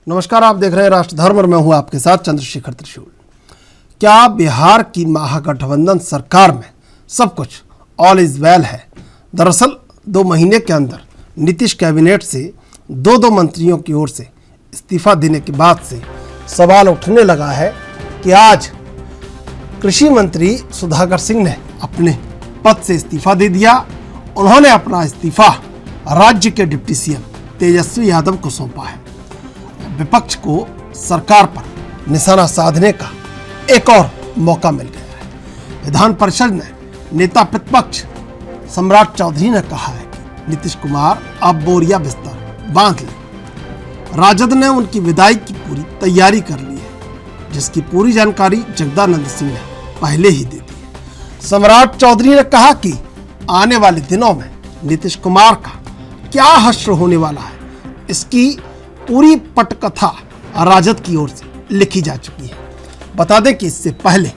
नमस्कार, आप देख रहे हैं राष्ट्र धर्म और मैं हूं आपके साथ चंद्रशेखर त्रिशूल। क्या बिहार की महागठबंधन सरकार में सब कुछ ऑल इज वेल है? दरअसल 2 महीने के अंदर नीतीश कैबिनेट से दो मंत्रियों की ओर से इस्तीफा देने के बाद से सवाल उठने लगा है कि आज कृषि मंत्री सुधाकर सिंह ने अपने पद से इस्तीफा दे दिया। उन्होंने अपना इस्तीफा राज्य के डिप्टी सीएम तेजस्वी यादव को सौंपा है। विपक्ष को सरकार पर निशाना साधने का एक और मौका मिल गया है। विधान परिषद में नेता प्रतिपक्ष सम्राट चौधरी ने कहा है कि नीतीश कुमार अब बोरिया बिस्तर बांध ले। राजद ने उनकी विदाई की पूरी तैयारी कर ली है, जिसकी पूरी जानकारी जगदानंद सिंह ने पहले ही दे दी है। सम्राट चौधरी ने कहा कि आने वाले दिनों में नीतीश कुमार का क्या हश्र होने वाला है, इसकी पूरी पटकथा राजद की ओर से लिखी जा चुकी है। बता दें कि इससे पहले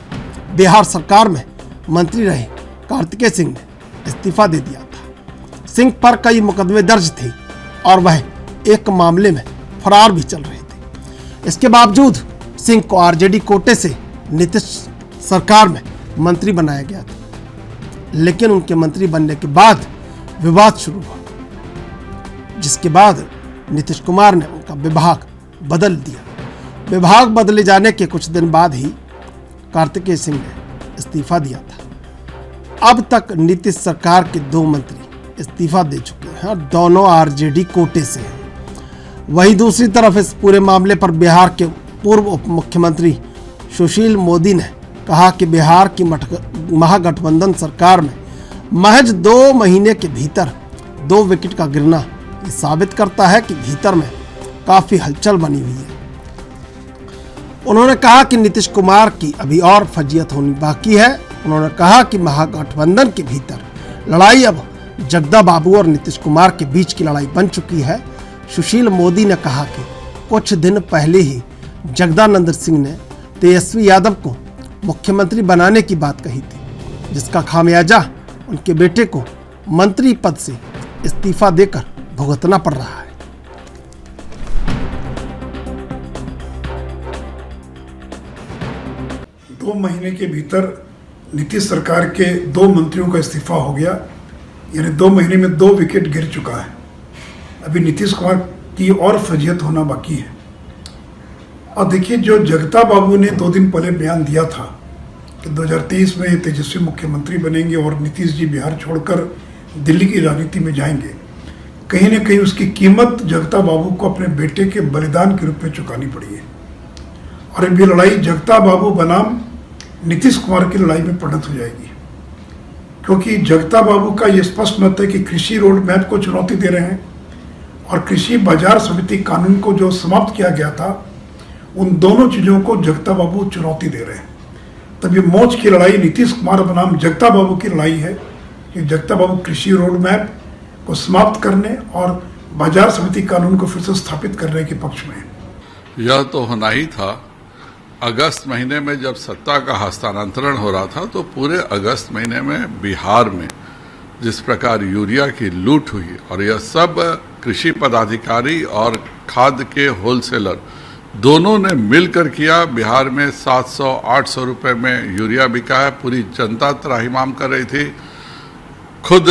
बिहार सरकार में मंत्री रहे कार्तिकेय सिंह ने इस्तीफा दे दिया था। सिंह पर कई मुकदमे दर्ज थे और वह एक मामले में फरार भी चल रहे थे। इसके बावजूद सिंह को आरजेडी कोटे से नीतीश सरकार में मंत्री बनाया गया था, लेकिन उनके मंत्री बनने के बाद विवाद शुरू हुआ, जिसके बाद नीतीश कुमार ने उनका विभाग बदल दिया। विभाग बदले जाने के कुछ दिन बाद ही कार्तिकेय सिंह ने इस्तीफा दिया था। अब तक नीतीश सरकार के 2 मंत्री इस्तीफा दे चुके हैं और दोनों आरजेडी कोटे से हैं। वहीं दूसरी तरफ इस पूरे मामले पर बिहार के पूर्व उप मुख्यमंत्री सुशील मोदी ने कहा कि बिहार की महागठबंधन सरकार में महज 2 महीने के भीतर 2 विकेट का गिरना ये साबित करता है कि भीतर में काफी हलचल बनी हुई है। उन्होंने कहा कि नीतीश कुमार की अभी और फजीयत होनी बाकी है। उन्होंने कहा कि महागठबंधन के भीतर लड़ाई अब जगदा बाबू और नीतीश कुमार के बीच की लड़ाई बन चुकी है। सुशील मोदी ने कहा कि कुछ दिन पहले ही जगदानंद सिंह ने तेजस्वी यादव को मुख्यमंत्री बनाने की बात कही थी, जिसका खामियाजा उनके बेटे को मंत्री पद से इस्तीफा देकर भुगतना पड़ रहा है। दो महीने के भीतर नीतीश सरकार के 2 मंत्रियों का इस्तीफा हो गया, यानी 2 महीने में 2 विकेट गिर चुका है। अभी नीतीश कुमार की और फजीयत होना बाकी है। और देखिए, जो जगता बाबू ने 2 दिन पहले बयान दिया था कि 2023 में तेजस्वी मुख्यमंत्री बनेंगे और नीतीश जी बिहार छोड़कर दिल्ली की राजनीति में जाएंगे, कहीं ना कहीं उसकी कीमत जगता बाबू को अपने बेटे के बलिदान के रूप में चुकानी पड़ी है। और अब ये लड़ाई जगता बाबू बनाम नीतीश कुमार की लड़ाई में परिणत हो जाएगी, क्योंकि जगता बाबू का ये स्पष्ट मत है कि कृषि रोड मैप को चुनौती दे रहे हैं और कृषि बाजार समिति कानून को जो समाप्त किया गया था, उन दोनों चीज़ों को जगता बाबू चुनौती दे रहे हैं। तब ये मौज की लड़ाई नीतीश कुमार बनाम जगता बाबू की लड़ाई है कि जगता बाबू कृषि रोड मैप को समाप्त करने और बाजार समिति कानून को फिर से स्थापित करने के पक्ष में है। यह तो होना ही था। अगस्त महीने में जब सत्ता का हस्तांतरण हो रहा था, तो पूरे अगस्त महीने में बिहार में जिस प्रकार यूरिया की लूट हुई, और यह सब कृषि पदाधिकारी और खाद के होलसेलर दोनों ने मिलकर किया। बिहार में 700-800 रुपए में यूरिया बिका है। पूरी जनता त्राहिमाम कर रही थी। खुद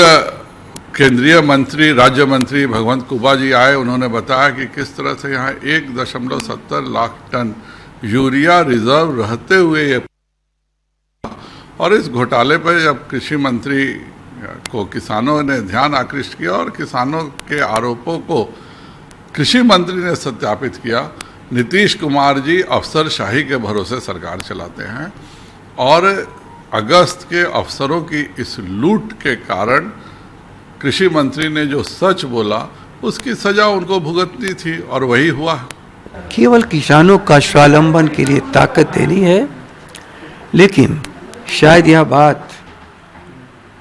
केंद्रीय मंत्री, राज्य मंत्री भगवंत कुबा जी आए, उन्होंने बताया कि किस तरह से यहाँ 1.70 लाख टन यूरिया रिजर्व रहते हुए ये, और इस घोटाले पर जब कृषि मंत्री को किसानों ने ध्यान आकृष्ट किया और किसानों के आरोपों को कृषि मंत्री ने सत्यापित किया। नीतीश कुमार जी अफसरशाही के भरोसे सरकार चलाते हैं और अगस्त के अफसरों की इस लूट के कारण कृषि मंत्री ने जो सच बोला, उसकी सजा उनको भुगतनी थी और वही हुआ। केवल किसानों का स्वावलंबन के लिए ताकत देनी है, लेकिन शायद यह बात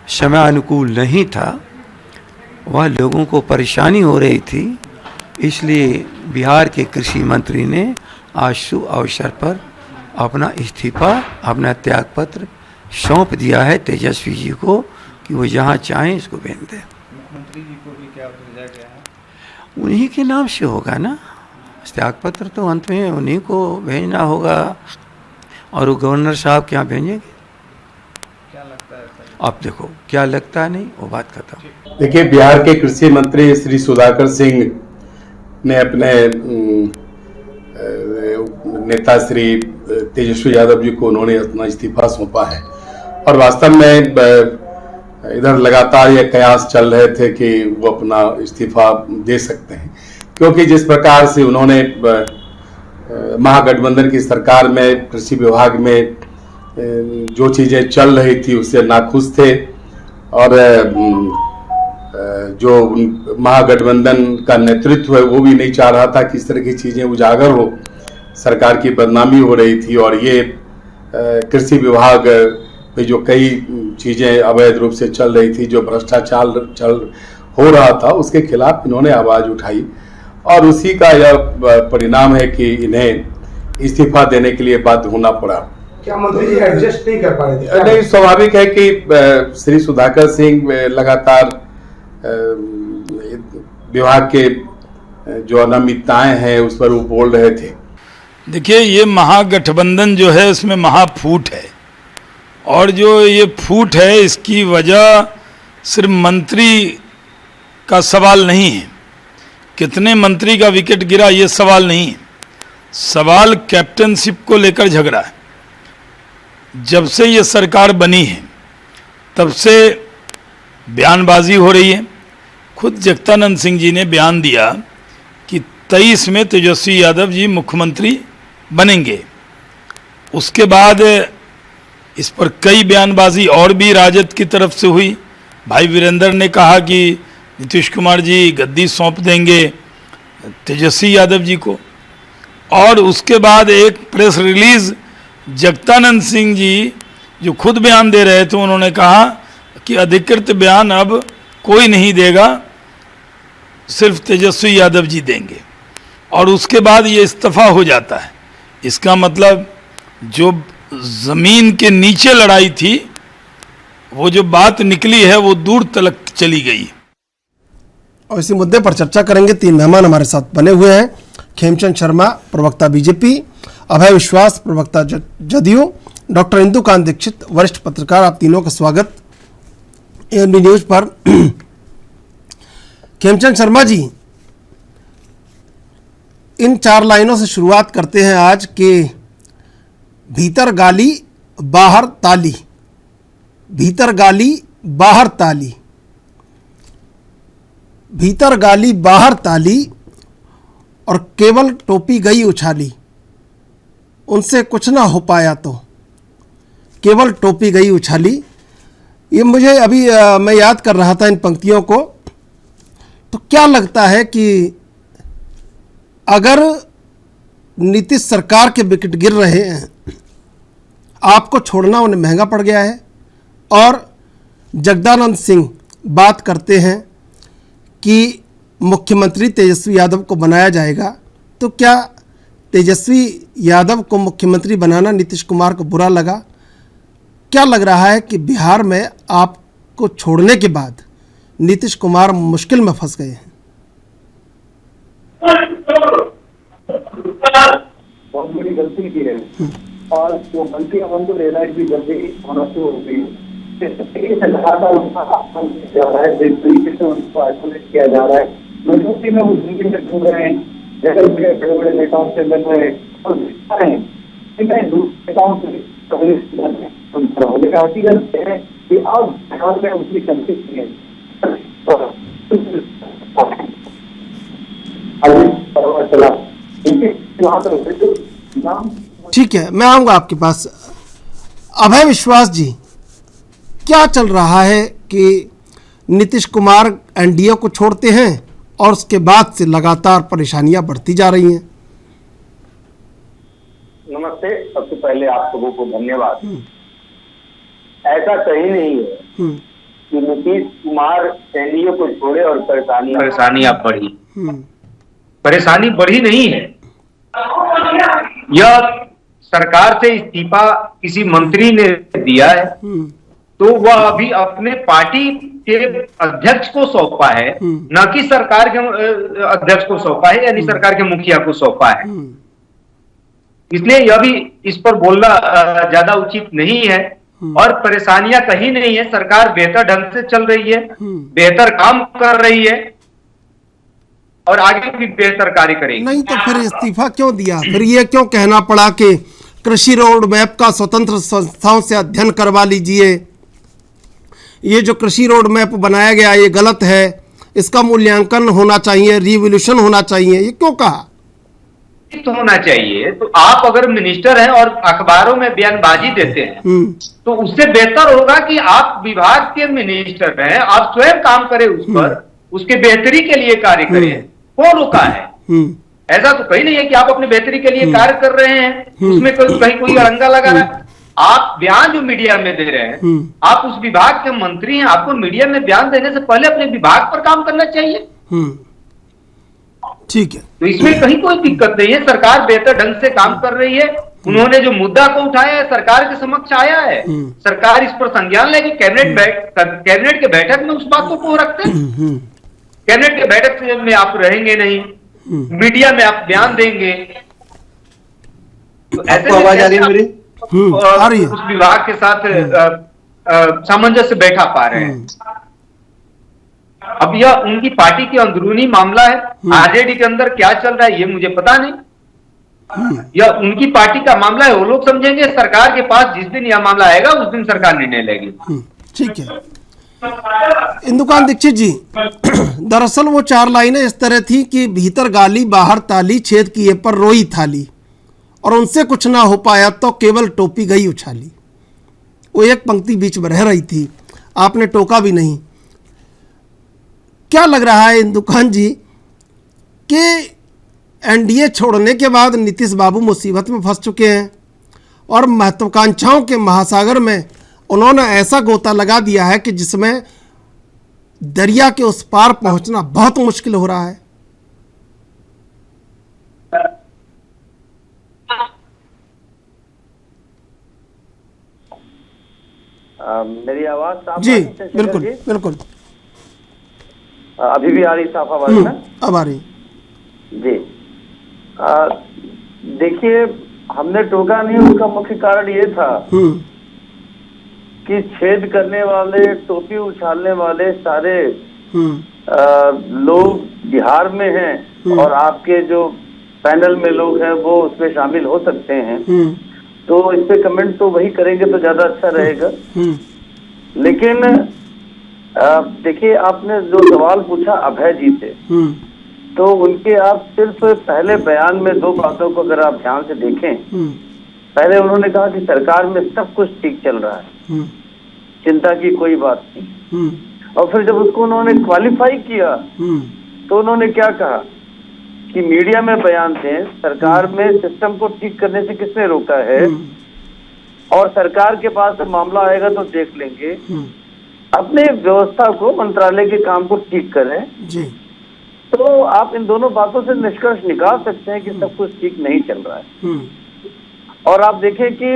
समय अनुकूल नहीं था। वह लोगों को परेशानी हो रही थी, इसलिए बिहार के कृषि मंत्री ने आज शुभ अवसर पर अपना इस्तीफा, अपना त्यागपत्र सौंप दिया है तेजस्वी जी को कि वो जहाँ चाहें इसको भेज दें। मुख्यमंत्री जी को भी क्या भेजा गया है? उन्हीं के नाम से होगा ना, त्याग पत्र तो अंत में उन्हीं को भेजना होगा, और वो गवर्नर साहब क्या भेजेंगे? क्या लगता है? आप देखो, क्या लगता है नहीं, वो बात खत्म। देखिए, बिहार के कृषि मंत्री श्री सुधाकर सिंह ने अपने नेता श्री तेजस्वी यादव जी को उन्होंने अपना इस्तीफा सौंपा है, और वास्तव में इधर लगातार ये कयास चल रहे थे कि वो अपना इस्तीफा दे सकते हैं, क्योंकि जिस प्रकार से उन्होंने महागठबंधन की सरकार में कृषि विभाग में जो चीज़ें चल रही थी उससे नाखुश थे, और जो महागठबंधन का नेतृत्व है वो भी नहीं चाह रहा था कि इस तरह की चीज़ें उजागर हो, सरकार की बदनामी हो रही थी, और ये कृषि विभाग में जो कई चीज़ें अवैध रूप से चल रही थी, जो भ्रष्टाचार हो रहा था, उसके खिलाफ इन्होंने आवाज़ उठाई, और उसी का यह परिणाम है कि इन्हें इस्तीफा देने के लिए बाध्य होना पड़ा। क्या मंत्री जी एडजस्ट नहीं कर पा रहे थे? नहीं, स्वाभाविक है कि श्री सुधाकर सिंह लगातार विभाग के जो अनियमितताएं हैं उस पर वो बोल रहे थे। देखिए, ये महागठबंधन जो है इसमें महाफूट है, और जो ये फूट है इसकी वजह सिर्फ मंत्री का सवाल नहीं है, कितने मंत्री का विकेट गिरा ये सवाल नहीं है, सवाल कैप्टनशिप को लेकर झगड़ा है। जब से ये सरकार बनी है तब से बयानबाजी हो रही है। खुद जगदानंद सिंह जी ने बयान दिया कि 23 में तेजस्वी यादव जी मुख्यमंत्री बनेंगे। उसके बाद इस पर कई बयानबाजी और भी राजद की तरफ से हुई। भाई वीरेंद्र ने कहा कि नीतीश कुमार जी गद्दी सौंप देंगे तेजस्वी यादव जी को, और उसके बाद एक प्रेस रिलीज जगदानंद सिंह जी जो खुद बयान दे रहे थे, उन्होंने कहा कि अधिकृत बयान अब कोई नहीं देगा, सिर्फ तेजस्वी यादव जी देंगे, और उसके बाद ये इस्तीफा हो जाता है। इसका मतलब जो जमीन के नीचे लड़ाई थी, वो जो बात निकली है वो दूर तक चली गई। और इसी मुद्दे पर चर्चा करेंगे। 3 मेहमान हमारे साथ बने हुए हैं। खेमचंद शर्मा, प्रवक्ता बीजेपी, अभय विश्वास, प्रवक्ता जदयू, डॉक्टर इंदुकांत दीक्षित, वरिष्ठ पत्रकार। आप तीनों का स्वागत एएनबी न्यूज पर। खेमचंद शर्मा जी, इन 4 लाइनों से शुरुआत करते हैं आज के भीतर गाली बाहर ताली, भीतर गाली बाहर ताली, भीतर गाली बाहर ताली, और केवल टोपी गई उछाली, उनसे कुछ ना हो पाया तो केवल टोपी गई उछाली। ये मुझे अभी मैं याद कर रहा था इन पंक्तियों को, तो क्या लगता है कि अगर नीतीश सरकार के विकेट गिर रहे हैं, आपको छोड़ना उन्हें महंगा पड़ गया है, और जगदानंद सिंह बात करते हैं कि मुख्यमंत्री तेजस्वी यादव को बनाया जाएगा, तो क्या तेजस्वी यादव को मुख्यमंत्री बनाना नीतीश कुमार को बुरा लगा? क्या लग रहा है कि बिहार में आपको छोड़ने के बाद नीतीश कुमार मुश्किल में फंस गए हैं? बहुत बड़ी गलती की है, और वो गलती हमको रियलाइज भी जल्दी होना शुरू हो गई। उनको आइसोलेट किया जा रहा है, मजबूरी में वो दिल्ली में घूम रहे हैं, जगह जगह बड़े बड़े नेताओं से मिल रहे हैं, और नेताओं से हकीकत है कि अब बिहार में उतनी संतुष्टि है। ठीक है, मैं आऊँगा आपके पास। अभय विश्वास जी, क्या चल रहा है कि नीतीश कुमार एनडीए को छोड़ते हैं और उसके बाद से लगातार परेशानियां बढ़ती जा रही हैं? नमस्ते, सबसे पहले आप लोगों को धन्यवाद। ऐसा कहीं नहीं है कि नीतीश कुमार एनडीए को छोड़े और परेशानियां बढ़ी। परेशानी बढ़ी नहीं है, यह सरकार से इस्तीफा किसी मंत्री ने दिया है, तो वह अभी अपने पार्टी के अध्यक्ष को सौंपा है, न कि सरकार के अध्यक्ष को सौंपा है, यानी सरकार के मुखिया को सौंपा है। इसलिए यह भी इस पर बोलना ज्यादा उचित नहीं है। और परेशानियां कहीं नहीं है, सरकार बेहतर ढंग से चल रही है, बेहतर काम कर रही है और आगे भी बेहतर कार्य करेगी। नहीं तो फिर इस्तीफा क्यों दिया? फिर ये क्यों कहना पड़ा कि कृषि रोड मैप का स्वतंत्र संस्थाओं से अध्ययन करवा लीजिए, ये जो कृषि रोड मैप बनाया गया ये गलत है, इसका मूल्यांकन होना चाहिए, रिवोल्यूशन होना चाहिए, ये क्यों कहा? तो होना चाहिए। तो आप अगर मिनिस्टर हैं और अखबारों में बयानबाजी देते हैं तो उससे बेहतर होगा कि आप विभाग के मिनिस्टर हैं, आप स्वयं काम करें उस पर, उसके बेहतरी के लिए कार्य करें। कौन रोका है? ऐसा तो कहीं नहीं है कि आप अपनी बेहतरी के लिए कार्य कर रहे हैं, उसमें कहीं कोई अड़ंगा लगा रहा है। आप बयान जो मीडिया में दे रहे हैं, आप उस विभाग के मंत्री हैं, आपको मीडिया में बयान देने से पहले अपने विभाग पर काम करना चाहिए। ठीक है, तो इसमें कहीं कोई दिक्कत नहीं है, सरकार बेहतर ढंग से काम कर रही है। उन्होंने जो मुद्दा को उठाया है सरकार के समक्ष आया है, सरकार इस पर संज्ञान लेगी। कैबिनेट के बैठक में उस बात को रखते हैं। कैबिनेट के बैठक में आप रहेंगे नहीं, मीडिया में आप बयान देंगे, तो ऐसे आवाज आ रही है मेरी? आ रही है। उस विभाग के साथ सामंजस्य बैठा पा रहे हैं। अब यह उनकी पार्टी के अंदरूनी मामला है, आरजेडी के अंदर क्या चल रहा है ये मुझे पता नहीं। यह उनकी पार्टी का मामला है, वो लोग समझेंगे। सरकार के पास जिस दिन यह मामला आएगा उस दिन सरकार निर्णय लेगी। ठीक है। इंदुकांत दीक्षित जी, दरअसल वो 4 लाइनें इस तरह थी कि भीतर गाली बाहर ताली, छेद किए पर रोई थाली, और उनसे कुछ ना हो पाया तो केवल टोपी गई उछाली। वो एक पंक्ति बीच में रह रही थी, आपने टोका भी नहीं। क्या लग रहा है इंदुकांत जी कि एनडीए छोड़ने के बाद नीतीश बाबू मुसीबत में फंस चुके हैं और महत्वाकांक्षाओं के महासागर में उन्होंने ऐसा गोता लगा दिया है कि जिसमें दरिया के उस पार पहुंचना बहुत मुश्किल हो रहा है? मेरी आवाज साफ जी बिल्कुल बिल्कुल, अभी भी आ रही साफ आवाज में? अब आ रही जी। देखिए, हमने टोका नहीं, उसका मुख्य कारण ये था कि छेद करने वाले, टोपी उछालने वाले सारे लोग बिहार में हैं और आपके जो पैनल में लोग हैं वो उसमें शामिल हो सकते हैं। तो इस पे कमेंट तो वही करेंगे तो ज्यादा अच्छा रहेगा। लेकिन देखिए, आपने जो सवाल पूछा अभय जी से, तो उनके आप सिर्फ पहले बयान में 2 बातों को अगर आप ध्यान से देखें, पहले उन्होंने कहा कि सरकार में सब कुछ ठीक चल रहा है, चिंता की कोई बात नहीं। और फिर जब उसको उन्होंने क्वालिफाई किया तो उन्होंने क्या कहा कि मीडिया में बयान दें, सरकार में सिस्टम को ठीक करने से किसने रोका है, और सरकार के पास मामला आएगा तो देख लेंगे। अपने व्यवस्था को, मंत्रालय के काम को ठीक करें जी। तो आप इन दोनों बातों से निष्कर्ष निकाल सकते हैं कि सब कुछ ठीक नहीं चल रहा है। और आप देखें कि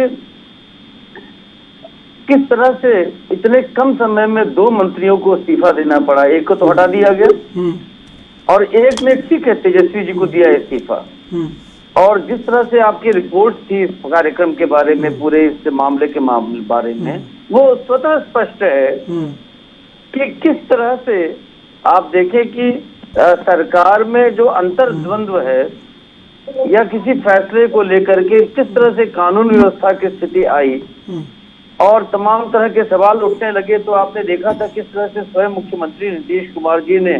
किस तरह से इतने कम समय में 2 मंत्रियों को इस्तीफा देना पड़ा। एक को तो हटा दिया गया और एक ने ठीक है तेजस्वी जी को दिया इस्तीफा। और जिस तरह से आपकी रिपोर्ट थी इस कार्यक्रम के बारे में, पूरे इस मामले के बारे में, वो स्वतः स्पष्ट है कि किस तरह से आप देखें कि सरकार में जो अंतर्द्वंद्व है या किसी फैसले को लेकर के किस तरह से कानून व्यवस्था की स्थिति आई और तमाम तरह के सवाल उठने लगे। तो आपने देखा था किस तरह से स्वयं मुख्यमंत्री नीतीश कुमार जी ने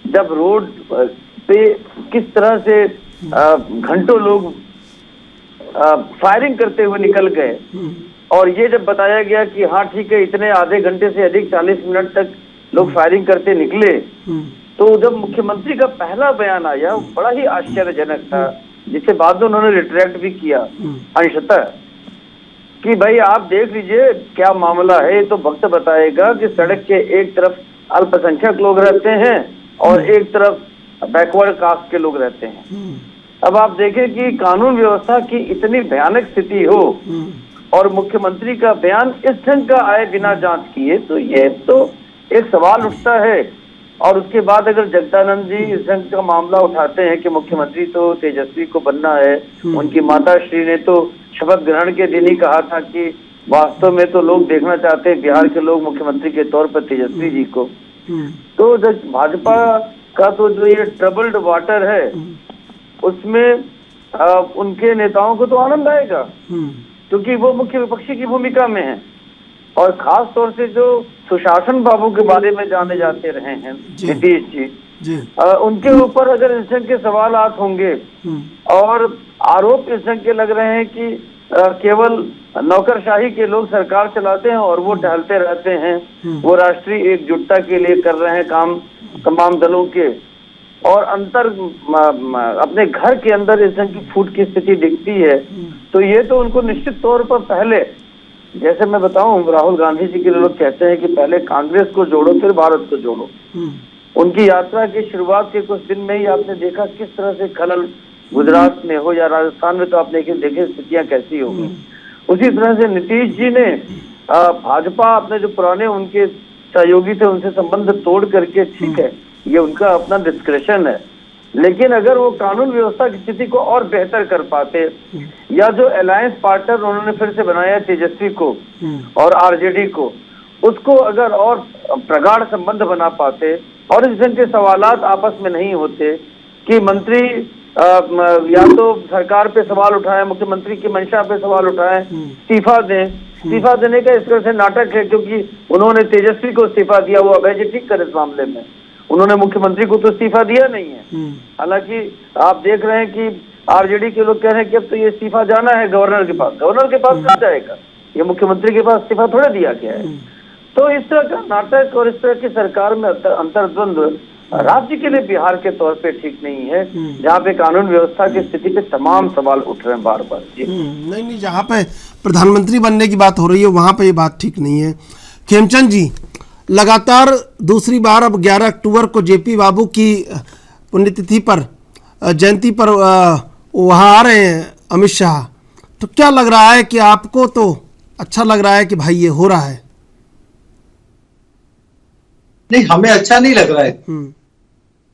जब रोड पे किस तरह से घंटों लोग फायरिंग करते हुए निकल गए, और ये जब बताया गया कि हाँ ठीक है, इतने आधे घंटे से अधिक 40 मिनट तक लोग फायरिंग करते निकले, तो जब मुख्यमंत्री का पहला बयान आया बड़ा ही आश्चर्यजनक था, जिसे बाद में उन्होंने रिट्रैक्ट भी किया अंशतः, कि भाई आप देख लीजिए क्या मामला है, ये तो वक्त बताएगा कि सड़क के एक तरफ अल्पसंख्यक लोग रहते हैं और एक तरफ बैकवर्ड कास्ट के लोग रहते हैं। अब आप देखें कि कानून व्यवस्था की इतनी भयानक स्थिति हो और मुख्यमंत्री का बयान इस ढंग का आए बिना जांच किए, तो ये तो एक सवाल उठता है। और उसके बाद अगर जगदानंद जी इस ढंग का मामला उठाते हैं कि मुख्यमंत्री तो तेजस्वी को बनना है, उनकी माता श्री ने तो शपथ ग्रहण के दिन ही कहा था कि वास्तव में तो लोग देखना चाहते हैं बिहार के लोग मुख्यमंत्री के तौर पर तेजस्वी जी को, तो भाजपा का तो जो ये ट्रबल्ड वाटर है उसमें उनके नेताओं को तो आनंद आएगा, क्योंकि वो मुख्य विपक्षी की भूमिका में है। और खास तौर से जो सुशासन बाबू के बारे में जाने जाते रहे हैं नीतीश जी, उनके ऊपर अगर इस ढंग के सवालात होंगे और आरोप इस ढंग के लग रहे हैं कि केवल नौकरशाही के लोग सरकार चलाते हैं और वो टहलते रहते हैं, वो राष्ट्रीय एकजुटता के लिए कर रहे हैं काम तमाम दलों के, और अपने घर के अंदर इस ढंग की फूट की स्थिति दिखती है, तो ये तो उनको निश्चित तौर पर पहले, जैसे मैं बताऊं, राहुल गांधी जी के लोग कहते हैं कि पहले कांग्रेस को जोड़ो फिर भारत को जोड़ो। उनकी यात्रा की शुरुआत के कुछ दिन में ही आपने देखा किस तरह से खलल गुजरात में हो या राजस्थान में, तो आपने देखे स्थितियां कैसी होगी। उसी तरह से नीतीश जी ने भाजपा अपने जो पुराने उनके सहयोगी थे उनसे संबंध तोड़ करके, ठीक है ये उनका अपना डिस्क्रेशन है, लेकिन अगर वो कानून व्यवस्था की स्थिति को और बेहतर कर पाते, या जो अलायंस पार्टनर उन्होंने फिर से बनाया तेजस्वी को और आरजेडी को, उसको अगर और प्रगाढ़ संबंध बना पाते और इस ढंग के सवालात आपस में नहीं होते कि मंत्री या तो सरकार पे सवाल उठाए, मुख्यमंत्री की मंशा पे सवाल उठाए, इस्तीफा दें। इस्तीफा देने का इस तरह से नाटक है क्योंकि उन्होंने तेजस्वी को इस्तीफा दिया, वो अभय जी ठीक कर इस मामले में, उन्होंने मुख्यमंत्री को तो इस्तीफा दिया नहीं है। हालांकि आप देख रहे हैं कि आरजेडी के लोग कह रहे हैं कि अब तो ये इस्तीफा जाना है गवर्नर के पास। गवर्नर के पास कहाँ जाएगा, ये मुख्यमंत्री के पास इस्तीफा थोड़ा दिया गया है। तो इस तरह का नाटक और इस तरह की सरकार में अंतर्द्वंद राज्य के लिए बिहार के तौर पे ठीक नहीं है, जहाँ पे कानून व्यवस्था की स्थिति पे तमाम सवाल उठ रहे हैं बार बार। नहीं, जहाँ पे प्रधानमंत्री बनने की बात हो रही है वहाँ पे ये बात ठीक नहीं है। खेमचंद जी, लगातार दूसरी बार अब 11 अक्टूबर को जेपी बाबू की पुण्यतिथि पर, जयंती पर वहाँ आ रहे हैं अमित शाह, तो क्या लग रहा है कि आपको तो अच्छा लग रहा है कि भाई ये हो रहा है? नहीं, हमें अच्छा नहीं लग रहा है,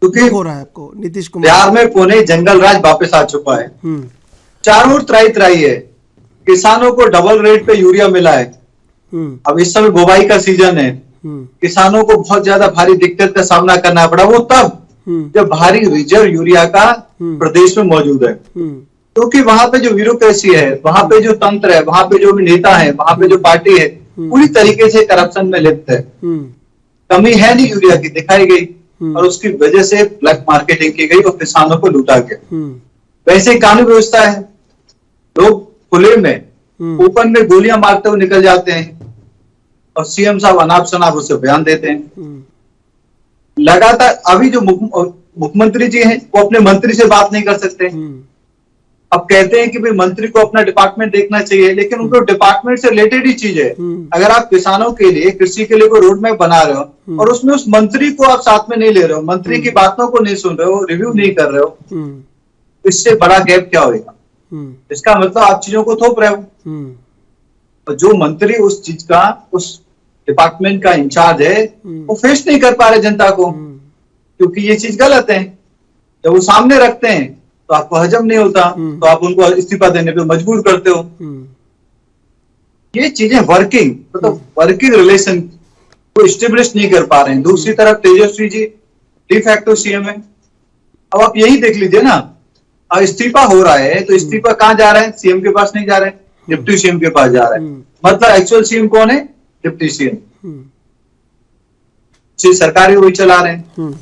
क्योंकि हो रहा है आपको नीतीश कुमार बिहार में पुणे जंगल राज वापस आ चुका है। चारों ओर त्राही है, किसानों को डबल रेट पे यूरिया मिला है। अब इस समय बुवाई का सीजन है, किसानों को बहुत ज्यादा भारी दिक्कत का सामना करना पड़ा, वो तब जब भारी रिजर्व यूरिया का प्रदेश में मौजूद है, क्योंकि वहां पे जो ब्यूरोक्रेसी है, वहां पे जो तंत्र है, वहां पे जो भी नेता है, वहां पे जो पार्टी है, पूरी तरीके से करप्शन में लिप्त है। कमी है नहीं यूरिया की, दिखाई गई, और उसकी वजह से ब्लैक मार्केटिंग की गई और किसानों को लूटा गया। वैसे कानून व्यवस्था है, लोग खुले में ओपन में गोलियां मारते हुए निकल जाते हैं और सीएम साहब अनाप शनाप उसे बयान देते हैं। लगातार अभी जो मुख्यमंत्री जी हैं वो अपने मंत्री से बात नहीं कर सकते। अब कहते हैं कि भाई मंत्री को अपना डिपार्टमेंट देखना चाहिए, लेकिन उनको डिपार्टमेंट से रिलेटेड ही चीज है। अगर आप किसानों के लिए, कृषि के लिए कोई रोड मैप बना रहे हो और उसमें उस मंत्री को आप साथ में नहीं ले रहे हो, मंत्री की बातों को नहीं सुन रहे हो, रिव्यू नहीं कर रहे हो, इससे बड़ा गैप क्या होगा? इसका मतलब आप चीजों को थोप रहे हो। और जो मंत्री उस चीज का, उस डिपार्टमेंट का इंचार्ज है, वो फेस नहीं कर पा रहे जनता को, क्योंकि ये चीज गलत है। जब वो सामने रखते हैं तो आपको हजम नहीं होता, तो आप उनको इस्तीफा देने पे मजबूर करते हो। ये चीजें वर्किंग, मतलब वर्किंग रिलेशन को स्टेब्लिश नहीं कर पा रहे हैं। दूसरी तरफ Tejashwi G de facto CM है। अब आप यही देख लीजिए ना, इस्तीफा हो रहा है तो इस्तीफा कहाँ जा रहा है? सीएम के पास नहीं जा रहा है, डिप्टी सीएम के पास जा रहा है। मतलब एक्चुअल सीएम कौन है? Deputy CM. सरकार वही चला रहे हैं।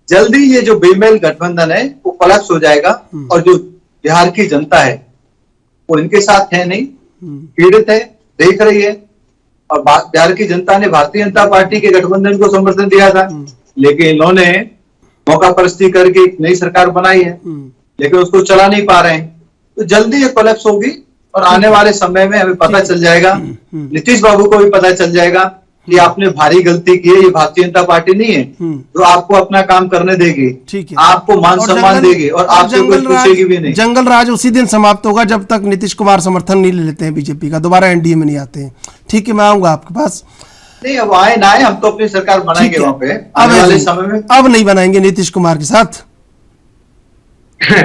जल्दी ये जो बेमेल गठबंधन है वो कोलैप्स हो जाएगा, और जो बिहार की जनता है वो इनके साथ है नहीं, पीड़ित है, देख रही है। और बिहार की जनता ने भारतीय जनता पार्टी के गठबंधन को समर्थन दिया था, लेकिन इन्होंने मौका परस्ती करके एक नई सरकार बनाई है, लेकिन उसको चला नहीं पा रहे हैं। तो जल्दी ये कोलैप्स होगी और आने वाले समय में हमें पता चल जाएगा, नीतीश बाबू को भी पता चल जाएगा कि आपने भारी गलती की है, ये भारतीय जनता पार्टी नहीं है जो आपको अपना काम करने देगी, ठीक है, आपको मान और सम्मान जंगल- देगी और और आपसे कुछ जंगल राज- पूछेगी भी नहीं। जंगल राज उसी दिन समाप्त होगा जब तक नीतीश कुमार समर्थन नहीं ले लेते हैं बीजेपी का, दोबारा एनडीए में नहीं आते हैं। ठीक है, मैं आऊंगा आपके पास। नहीं, अब आए ना आए, हम तो अपनी सरकार बनाएंगे ठीक है। वहां पे अब आने वाले नहीं- समय में। अब नहीं बनाएंगे नीतीश कुमार के साथ,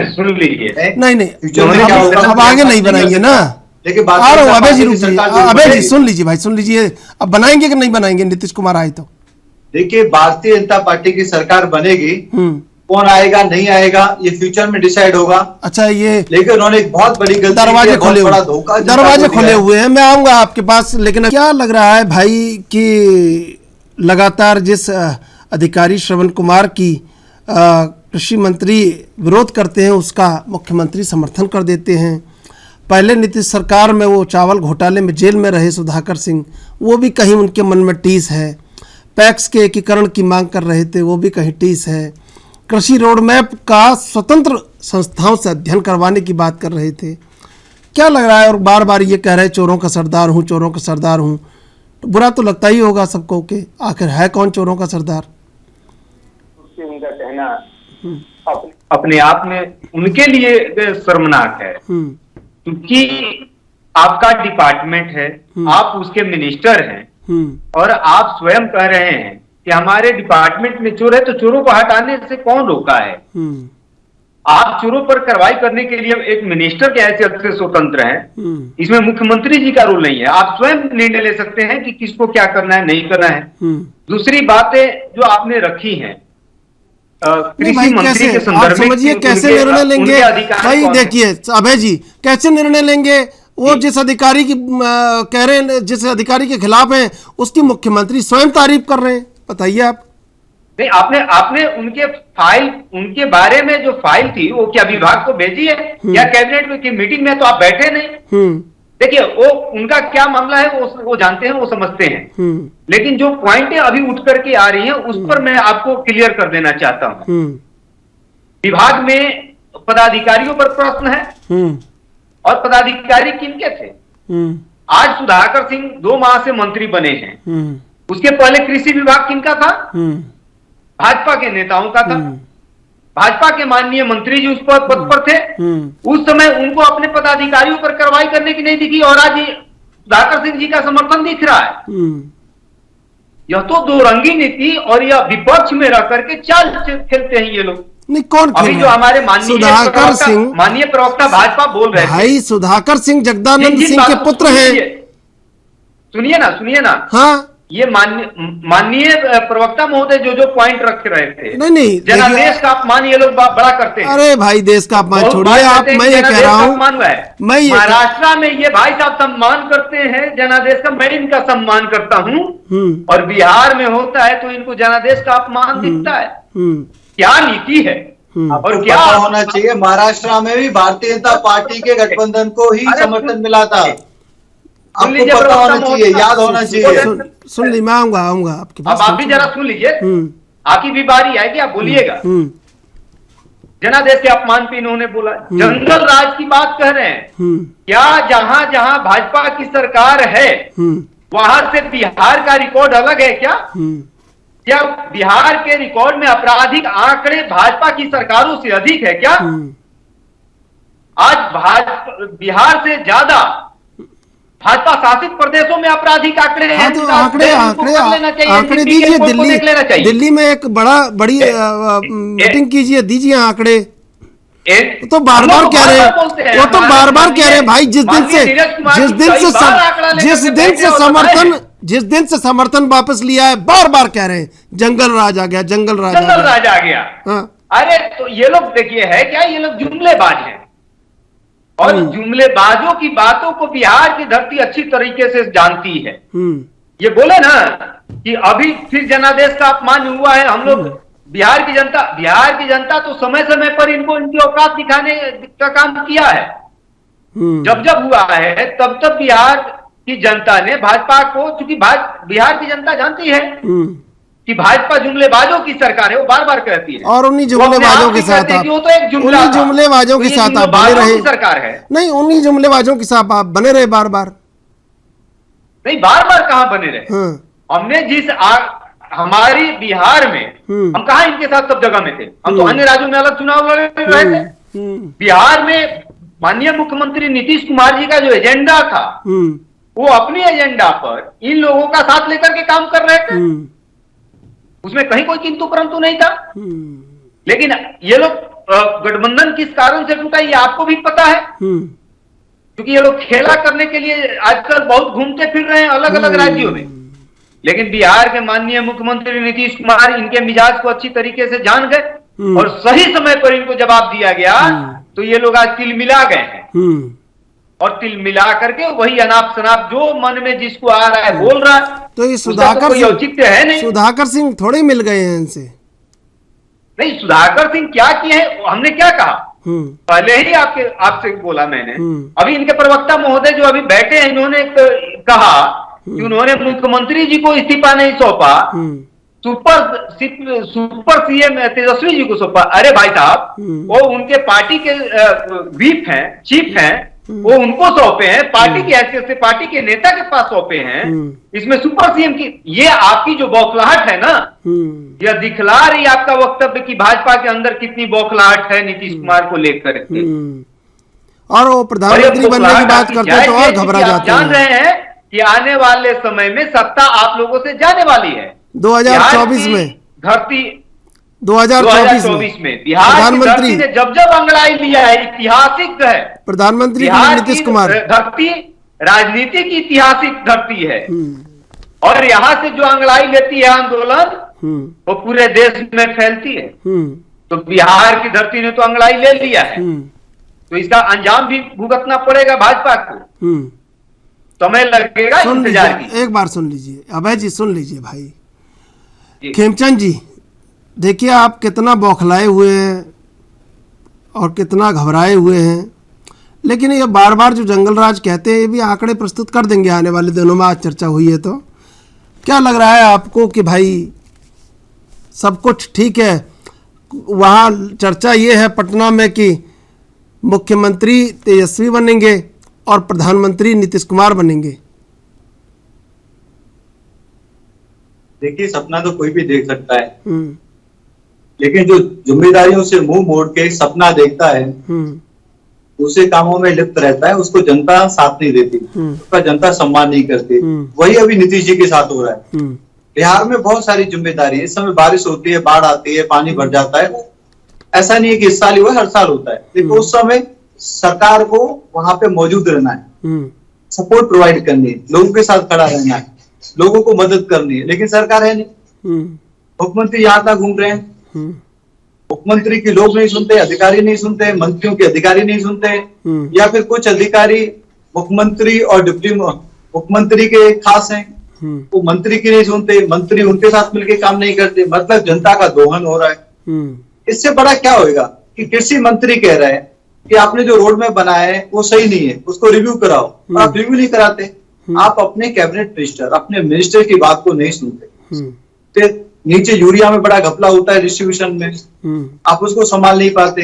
सुन लीजिए, नहीं फ्यूचर में क्या होगा अब आगे नहीं बनाएंगे ना। लेकिन आ रहा हूँ अभय जी, की रुकिए, सरकार जरूर अभय जी बनेगी। सुन लीजिए भाई, सुन लीजिए, अब बनाएंगे कि नहीं बनाएंगे नीतीश कुमार आए तो? देखिए, भारतीय जनता पार्टी की सरकार बनेगी, कौन आएगा नहीं आएगा ये फ्यूचर में डिसाइड होगा। अच्छा, ये लेकिन उन्होंने एक बहुत बड़ी गलती की दरवाजे है, खोले बहुत बड़ा हुए, धोखा जनता दरवाजे को दिया खुले है। हुए हैं, मैं आऊंगा आपके पास। लेकिन क्या लग रहा है भाई कि लगातार जिस अधिकारी श्रवण कुमार की कृषि मंत्री विरोध करते हैं उसका मुख्यमंत्री समर्थन कर देते हैं। पहले नीतीश सरकार में वो चावल घोटाले में जेल में रहे सुधाकर सिंह, वो भी कहीं उनके मन में टीस है। पैक्स के एकीकरण की मांग कर रहे थे, वो भी कहीं टीस है। कृषि रोड मैप का स्वतंत्र संस्थाओं से अध्ययन करवाने की बात कर रहे थे। क्या लग रहा है, और बार बार ये कह रहे हैं चोरों का सरदार हूँ, चोरों का सरदार हूँ, तो बुरा तो लगता ही होगा सबको कि आखिर है कौन चोरों का सरदार? उससे उनका कहना अपने आप में उनके लिए शर्मनाक है, क्योंकि आपका डिपार्टमेंट है, आप उसके मिनिस्टर हैं और आप स्वयं कह रहे हैं कि हमारे डिपार्टमेंट में चोर है, तो चोरों को हटाने से कौन रोका है? आप चोरों पर कार्रवाई करने के लिए एक मिनिस्टर के हैसियत से स्वतंत्र हैं, इसमें मुख्यमंत्री जी का रोल नहीं है। आप स्वयं निर्णय ले सकते हैं कि किसको क्या करना है, नहीं करना है। दूसरी बातें जो आपने रखी हैं कृषि मंत्री के संदर्भ में, समझिए कैसे निर्णय लेंगे भाई? देखिए अभय जी, कैसे निर्णय लेंगे? वो जिस अधिकारी की कह रहे हैं, जिस अधिकारी के खिलाफ हैं, उसकी मुख्यमंत्री स्वयं तारीफ कर रहे हैं, बताइए आप। नहीं, आपने उनके फाइल, उनके बारे में जो फाइल थी वो क्या विभाग को भेजी है या कैबिनेट की मीटिंग में तो आप बैठे नहीं? देखिए, वो उनका क्या मामला है वो जानते हैं, वो समझते हैं। लेकिन जो पॉइंटें अभी उठ करके आ रही हैं उस पर मैं आपको क्लियर कर देना चाहता हूं। विभाग में पदाधिकारियों पर प्रश्न है और पदाधिकारी किनके थे? आज सुधाकर सिंह 2 माह से मंत्री बने हैं, उसके पहले कृषि विभाग किनका था? भाजपा के नेताओं का था। भाजपा के माननीय मंत्री जी उस पद पर थे। उस समय उनको अपने पदाधिकारियों पर कार्रवाई करने की नहीं दिखी और आज सुधाकर सिंह जी का समर्थन दिख रहा है। यह तो दो रंगी नीति और यह विपक्ष में रह करके चाल खेलते हैं ये लोग। नहीं, कौन अभी जो हमारे माननीय प्रवक्ता भाजपा बोल रहे थे, भाई सुधाकर सिंह जगदानंद सिंह के पुत्र हैं। सुनिए ना, हाँ, ये माननीय प्रवक्ता महोदय जो पॉइंट रख रहे थे, नहीं, जनादेश का अपमान ये लोग बड़ा करते हैं। अरे भाई, देश का अपमान छोड़िए आप, मैं ये कह रहा हूँ, मैं महाराष्ट्र में ये भाई साहब सम्मान करते हैं जनादेश का, मैं इनका सम्मान करता हूँ, और बिहार में होता है तो इनको जनादेश का अपमान दिखता है। क्या नीति है और क्या होना चाहिए? महाराष्ट्र में भी भारतीय जनता पार्टी के गठबंधन को ही समर्थन मिला था, आपको पता होना चाहिए, याद होना चाहिए। सुन ली, मैं आऊंगा आपके पास। अब आप भी जरा सुन लीजिए, आपकी भी बारी आएगी, आप बोलिएगा। जनादेश के अपमान पे इन्होंने बोला, जंगल राज की बात कह रहे हैं। क्या जहां जहां भाजपा की सरकार है वहां से बिहार का रिकॉर्ड अलग है क्या? क्या बिहार के रिकॉर्ड में आपराधिक आंकड़े भाजपा की सरकारों से अधिक है क्या? आज बिहार से ज्यादा भाजपा शासित प्रदेशों में आपराधिक आंकड़े हैं। तो आंकड़े दीजिए, दिल्ली में एक बड़ी मीटिंग कीजिए, दीजिए आंकड़े। तो बार बार कह रहे हैं, वो तो बार बार कह रहे हैं भाई, जिस दिन से समर्थन वापस लिया है, बार बार कह रहे हैं जंगल राज आ गया, जंगल राज आ गया। अरे तो ये लोग देखिए है क्या, ये लोग जुमलेबाज हैं और जुमलेबाजों की बातों को बिहार की धरती अच्छी तरीके से जानती है। ये बोले ना कि अभी फिर जनादेश का अपमान हुआ है, हम लोग बिहार की जनता तो समय समय पर इनको इनकी औकात दिखाने का काम किया है। जब हुआ है तब बिहार की जनता ने भाजपा को, चूंकि बिहार की जनता जानती है कि भाजपा जुमलेबाजों की सरकार है, वो बार बार कहती है, और उन्हीं जुमलेबाजों के साथ आप बने रहे। सरकार है नहीं, उन्हीं जुमलेबाजों के साथ आप बने रहे बार बार। नहीं, बार बार कहां बने रहे? हमने हमारी बिहार में हम कहा इनके साथ सब जगह में थे, हम तो अन्य राज्यों में अलग चुनाव लड़ रहे थे। बिहार में माननीय मुख्यमंत्री नीतीश कुमार जी का जो एजेंडा था वो अपने एजेंडा पर इन लोगों का साथ लेकर के काम कर रहे थे, उसमें कहीं कोई किंतु परंतु नहीं था। लेकिन ये लोग गठबंधन किस कारण से टूटा ये आपको भी पता है, क्योंकि ये लोग खेला करने के लिए आजकल बहुत घूमते फिर रहे हैं अलग अलग राज्यों में। लेकिन बिहार के माननीय मुख्यमंत्री नीतीश कुमार इनके मिजाज को अच्छी तरीके से जान गए और सही समय पर इनको जवाब दिया गया तो ये लोग आज तिल मिला गए हैं और तिल मिला करके वही अनाप शनाप जो मन में जिसको आ रहा है बोल रहा है। तो ये कोई औचित्य है नहीं। सुधाकर सिंह थोड़े मिल गए हैं इनसे। नहीं, सुधाकर सिंह क्या किए हैं, हमने क्या कहा पहले ही आपसे बोला मैंने। अभी इनके प्रवक्ता महोदय जो अभी बैठे हैं इन्होंने कहा कि उन्होंने मुख्यमंत्री जी को इस्तीफा नहीं सौंपा, सुपर सीएम तेजस्वी जी को सौंपा। अरे भाई साहब, वो उनके पार्टी के व्हीप हैं, चीफ हैं, वो उनको सौंपे हैं, पार्टी की हैसियत से पार्टी के नेता के पास सौंपे हैं। इसमें सुपर सीएम की ये आपकी जो बौखलाहट है ना, यह दिखला रही आपका वक्तव्य कि भाजपा के अंदर कितनी बौखलाहट है नीतीश कुमार को लेकर के। और वो प्रधानमंत्री बनने की बात करते हैं तो और घबरा जाते हैं। जान रहे हैं कि आने वाले समय में सत्ता आप लोगों से जाने वाली है 2024 में, धरती 2024 में बिहार प्रधानमंत्री ने जब अंगड़ाई लिया है, ऐतिहासिक है। प्रधानमंत्री नीतीश कुमार धरती राजनीति की ऐतिहासिक धरती है और यहाँ से जो अंगड़ाई लेती है आंदोलन वो पूरे देश में फैलती है। तो बिहार की धरती ने तो अंगड़ाई ले लिया है, तो इसका अंजाम भी भुगतना पड़ेगा भाजपा को। समय लगेगा इंतजार की। एक बार सुन लीजिए अभय जी, सुन लीजिए भाई खेमचंद जी, देखिए आप कितना बौखलाए हुए हैं और कितना घबराए हुए हैं, लेकिन ये बार बार जो जंगल राज कहते हैं ये भी आंकड़े प्रस्तुत कर देंगे आने वाले दिनों में। आज चर्चा हुई है तो क्या लग रहा है आपको कि भाई सब कुछ ठीक है? वहाँ चर्चा ये है पटना में कि मुख्यमंत्री तेजस्वी बनेंगे और प्रधानमंत्री नीतीश कुमार बनेंगे। देखिए, सपना तो कोई भी देख सकता है, लेकिन जो जिम्मेदारियों से मुंह मोड़ के सपना देखता है दूसरे कामों में लिप्त रहता है, उसको जनता साथ नहीं देती, उसका जनता सम्मान नहीं करती। वही अभी नीतीश जी के साथ हो रहा है। बिहार में बहुत सारी जिम्मेदारी है। इस समय बारिश होती है, बाढ़ आती है, पानी भर जाता है। ऐसा नहीं है कि इस साल ही हुआ, हर साल होता है, लेकिन उस समय सरकार को वहां पे मौजूद रहना है, सपोर्ट प्रोवाइड करनी है, लोगों के साथ खड़ा रहना है, लोगों को मदद करनी है। लेकिन सरकार है नहीं। मुख्यमंत्री यहाँ तक घूम रहे हैं, मुख्यमंत्री की लोग नहीं सुनते, अधिकारी नहीं सुनते, मंत्रियों के अधिकारी नहीं सुनते, या फिर कुछ अधिकारी मुख्यमंत्री और डिप्टी मुख्यमंत्री के खास हैं, वो मंत्री की नहीं सुनते, मंत्री उनके साथ मिलकर काम नहीं करते। मतलब जनता का दोहन हो रहा है। इससे बड़ा क्या होगा कि कृषि मंत्री कह रहे हैं कि आपने जो रोड मैप बनाया है वो सही नहीं है, उसको रिव्यू कराओ, और आप रिव्यू नहीं कराते। आप अपने कैबिनेट मिनिस्टर, अपने मिनिस्टर की बात को नहीं सुनते। फिर नीचे यूरिया में बड़ा घपला होता है डिस्ट्रीब्यूशन में, आप उसको संभाल नहीं पाते।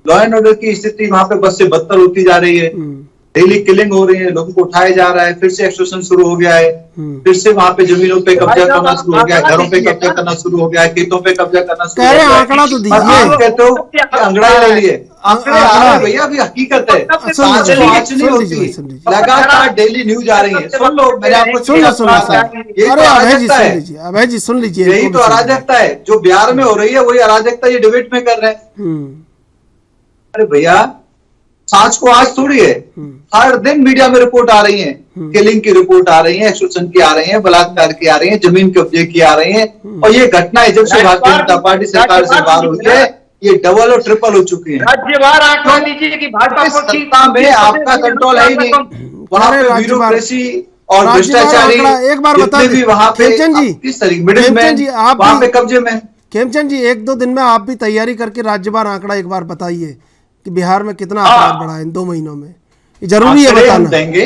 लॉ एंड ऑर्डर की स्थिति वहां पे बद से बदतर होती जा रही है। डेली किलिंग हो रही है, लोगों को उठाया जा रहा है, फिर से एक्सटॉर्शन शुरू हो गया है, फिर से वहां पे जमीनों पे कब्जा करना शुरू हो गया है, घरों पे कब्जा करना शुरू हो गया है, खेतों पे कब्जा करना शुरू हो गया है। आंकड़ा तो दीजिए। आप कहते हो कि अंगड़ाई ले लिए, आंकड़े आ रहे हैं भैया, अभी हकीकत है। जांच नहीं होती, लगातार डेली न्यूज आ रही है। सुन लो, मैंने आपको अभय जी सुन लीजिए, यही तो अराजकता है जो बिहार में हो रही है, वही अराजकता ये डिबेट में कर रहे हैं। अरे भैया, आज को आज थोड़ी है, हर दिन मीडिया में रिपोर्ट आ रही है, किलिंग की रिपोर्ट आ रही है, एक्सटॉर्शन की आ रही है, बलात्कार की आ रही है, जमीन कब्जे की आ रही है। और ये घटनाएं जब से भारतीय जनता पार्टी सरकार से बाहर हुई है, ये डबल और ट्रिपल हो चुकी है। राज्यवार आंकड़ा लीजिए कि भाजपा सत्ता में आपका कंट्रोल है ही नहीं, वहां पे ब्यूरोक्रेसी और भ्रष्टाचारी एक बार बता भी वहां पे किस तरीके मिडिलमैन वहां पे कब्जे में। खेमचंद जी, 1-2 दिन में आप भी तैयारी करके राज्यवार आंकड़ा एक बार बताइए कि बिहार में कितना अपराध बढ़ा है इन 2 महीनों में। जरूरी है बताना। देंगे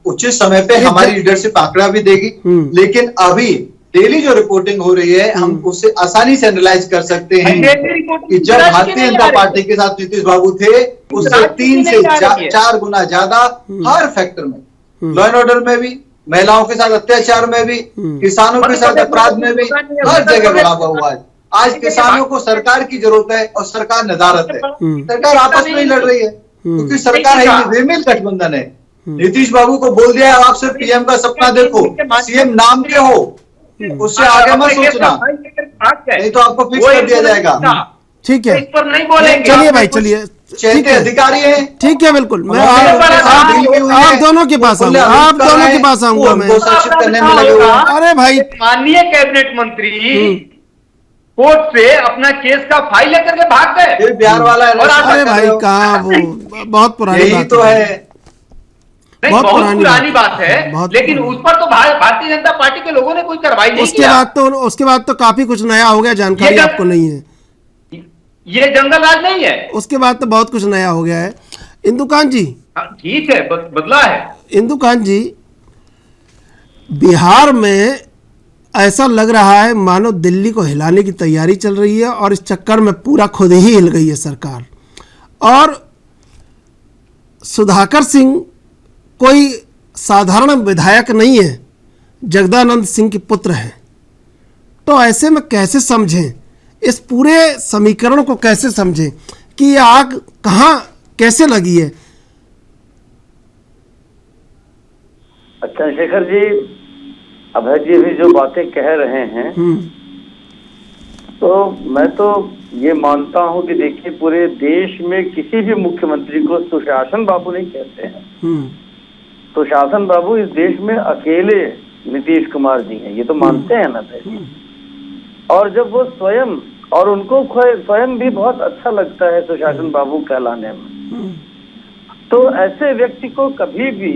उचित समय पे, हमारी लीडरशिप आंकड़ा भी देगी। लेकिन अभी डेली जो रिपोर्टिंग हो रही है, हम उससे आसानी से एनालाइज कर सकते हैं कि जब भारतीय जनता पार्टी के साथ नीतीश बाबू थे, उससे 3 से 4 गुना ज्यादा हर फैक्टर में, लॉ एंड ऑर्डर में भी, महिलाओं के साथ अत्याचार में भी, किसानों के साथ अपराध में भी, हर जगह बढ़ावा हुआ है। आज किसानों को सरकार की जरूरत है और सरकार नदारत है। सरकार आपस में ही लड़ रही है क्योंकि सरकार है बेमेल गठबंधन है। नीतीश बाबू को बोल दिया आप सिर्फ पीएम का सपना देखो, सीएम नाम के हो, उससे आगे मत सोचना, नहीं तो आपको फिक्स कर दिया जाएगा। ठीक है, इस पर नहीं बोलेंगे। चलिए भाई, चलिए, ठीक है, अधिकारी है, ठीक है, बिल्कुल। मैं आप दोनों के पास आऊंगा, आप दोनों के पास आऊंगा मैं। संरक्षित करने में लगे हुए हैं। अरे भाई, माननीय कैबिनेट मंत्री कोर्ट से अपना केस का फाइल लेकर के भाग गए। फिर बिहार वाला है, अरे भाई कहाँ, वो बहुत पुरानी यही बात तो है। बहुत पुरानी बात है, लेकिन उस पर तो भारतीय जनता पार्टी के लोगों ने कोई कार्रवाई नहीं किया। उसके बाद तो काफी कुछ नया हो गया, जानकारी आपको नहीं है। ये जंगल राज नहीं है। उसके बाद तो बहुत कुछ नया हो गया है। इंदुकांत जी, ठीक है, बदला है। इंदुकांत जी, बिहार में ऐसा लग रहा है मानो दिल्ली को हिलाने की तैयारी चल रही है और इस चक्कर में पूरा खुद ही हिल गई है सरकार। और सुधाकर सिंह कोई साधारण विधायक नहीं है, जगदानंद सिंह के पुत्र हैं। तो ऐसे में कैसे समझें इस पूरे समीकरण को, कैसे समझें कि ये आग कहाँ कैसे लगी है? चंद्रशेखर जी, अभय जी भी जो बातें कह रहे हैं, तो मैं तो ये मानता हूं कि देखिए, पूरे देश में किसी भी मुख्यमंत्री को सुशासन बाबू नहीं कहते हैं। सुशासन बाबू इस देश में अकेले नीतीश कुमार जी हैं, ये तो मानते हैं ना भाई। और जब वो स्वयं, और उनको स्वयं भी बहुत अच्छा लगता है सुशासन बाबू कहलाने में, तो ऐसे व्यक्ति को कभी भी,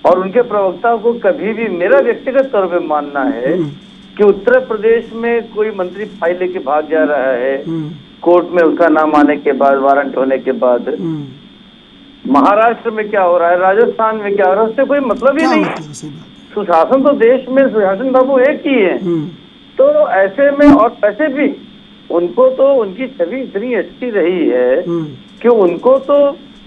और उनके प्रवक्ता को कभी भी, मेरा व्यक्तिगत तौर पे मानना है कि उत्तर प्रदेश में कोई मंत्री फाइल लेके भाग जा रहा है कोर्ट में उसका नाम आने के बाद, वारंट होने के बाद, महाराष्ट्र में क्या हो रहा है, राजस्थान में क्या हो रहा है, उससे कोई मतलब ही नहीं। सुशासन तो देश में सुशासन बाबू एक ही है। तो ऐसे में, और वैसे भी उनको तो उनकी छवि इतनी अच्छी रही है कि उनको तो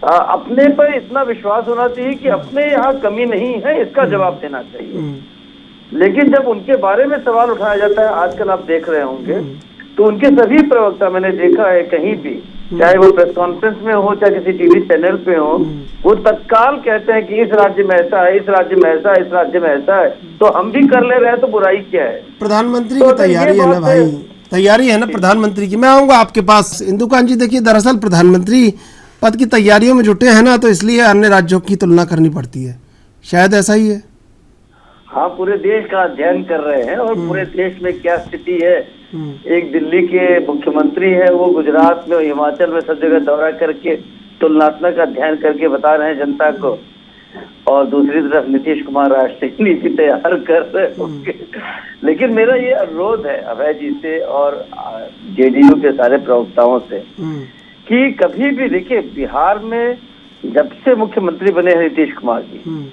अपने पर इतना विश्वास होना चाहिए कि अपने यहाँ कमी नहीं है, इसका जवाब देना चाहिए। लेकिन जब उनके बारे में सवाल उठाया जाता है, आजकल आप देख रहे होंगे, तो उनके सभी प्रवक्ता, मैंने देखा है कहीं भी, चाहे वो प्रेस कॉन्फ्रेंस में हो, चाहे किसी टीवी चैनल पे हो, वो तत्काल कहते हैं कि इस राज्य में ऐसा है, इस राज्य में ऐसा है, इस राज्य में ऐसा है, तो हम भी कर ले रहे हैं, तो बुराई क्या है? प्रधानमंत्री की तैयारी है ना भाई, तैयारी है ना प्रधानमंत्री की। मैं आऊंगा आपके पास। इंदुकांत जी, देखिए, दरअसल प्रधानमंत्री पद की तैयारियों में जुटे हैं ना, तो इसलिए अन्य राज्यों की तुलना करनी पड़ती है, शायद ऐसा ही है। हाँ, पूरे देश का अध्ययन कर रहे हैं और पूरे देश में क्या स्थिति है। एक दिल्ली के मुख्यमंत्री है, वो गुजरात में, हिमाचल में सब जगह दौरा करके तुलनात्मक अध्ययन करके बता रहे हैं जनता को, और दूसरी तरफ नीतीश कुमार राष्ट्रीय नीति तैयार कर रहे होंगे। लेकिन मेरा ये अनुरोध है अभय जी से और जेडीयू के सारे प्रवक्ताओं से कि कभी भी, देखिए, बिहार में जब से मुख्यमंत्री बने हैं नीतीश कुमार जी,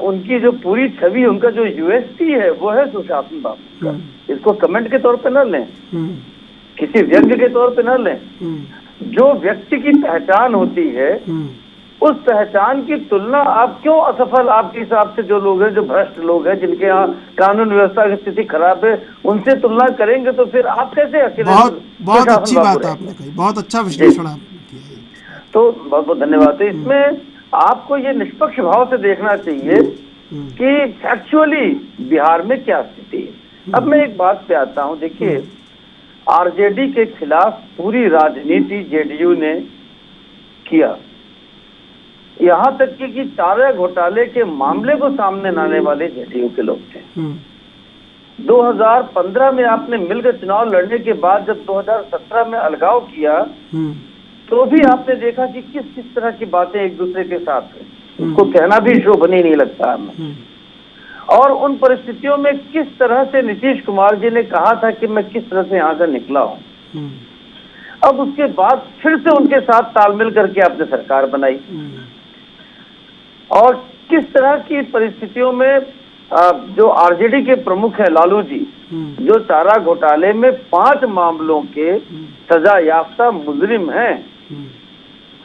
उनकी जो पूरी छवि, उनका जो यूएसपी है, वो है सुशासन बाबू का। इसको कमेंट के तौर पे न लें, किसी व्यंग्य के तौर पे न लें। जो व्यक्ति की पहचान होती है, उस पहचान की तुलना आप क्यों असफल, आपके हिसाब से जो लोग हैं, जो भ्रष्ट लोग हैं, जिनके यहाँ कानून व्यवस्था की स्थिति खराब है, उनसे तुलना करेंगे, तो फिर आप कैसे अकेले? बहुत अच्छी बात आपने कही, बहुत अच्छा विश्लेषण आपने किया। तो बहुत बहुत धन्यवाद। इसमें आपको ये निष्पक्ष भाव से देखना चाहिए कि फैक्चुअली बिहार में क्या स्थिति है। अब मैं एक बात पे आता हूँ। देखिए, आरजेडी के खिलाफ पूरी राजनीति जेडीयू ने किया, यहाँ तक कि चारा घोटाले के मामले को सामने लाने वाले जेडीयू के लोग थे। 2015 में आपने मिलकर चुनाव लड़ने के बाद जब 2017 में अलगाव किया, तो भी आपने देखा कि किस किस तरह की बातें एक दूसरे के साथ है, उसको कहना भी शोभनीय नहीं लगता हमें। और उन परिस्थितियों में किस तरह से नीतीश कुमार जी ने कहा था कि मैं किस तरह से यहाँ से निकला हूँ। अब उसके बाद फिर से उनके साथ तालमेल करके आपने सरकार बनाई, और किस तरह की परिस्थितियों में जो आरजेडी के प्रमुख है लालू जी, जो चारा घोटाले में 5 मामलों के सजा याफ्ता मुजरिम हैं,